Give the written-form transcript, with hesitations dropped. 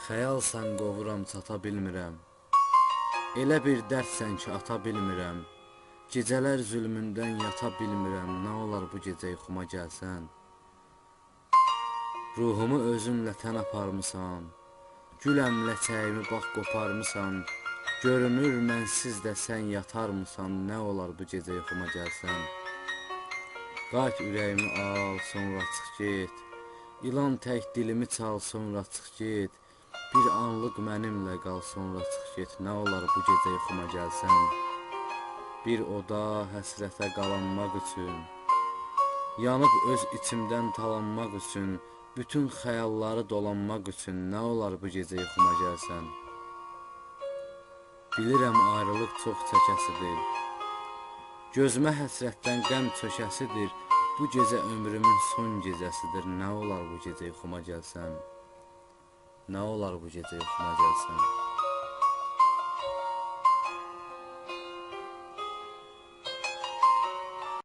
Xəyalsan qovuram çata bilmirəm. Elə bir dərdsən ki ata bilmirəm. Gecələr zülmündən yata bilmirəm. Nə olar bu gecə yuxuma gəlsən. Ruhumu özünlə tən aparmısan. Güləm ləçəyimi bax qoparmısan. Görünür mənsiz də sən yatarmısan. Nə olar bu gecə yuxuma gəlsən. Qayt ürəyimi al, sonra çıx get. İlan tək dilimi çal, sonra çıx get. Bir anlıq mənimlə qal, sonra çıx get. Nə olar bu gecə yuxuma gəlsən. Bir oda həsrətə qalanmaq üçün, yanıb öz içimdən talanmaq üçün, bütün xəyalları dolanmaq üçün. Nə olar bu gecə yuxuma gəlsən. Bilirəm ayrılıq çox çəkəsidir. Gözümə həsrətdən qəm çökəsidir. Bu gecə ömrümün son gecəsidir. Nə olar bu gecə yuxuma gəlsən. Nə olar bu gecə yuxuma gəlsən.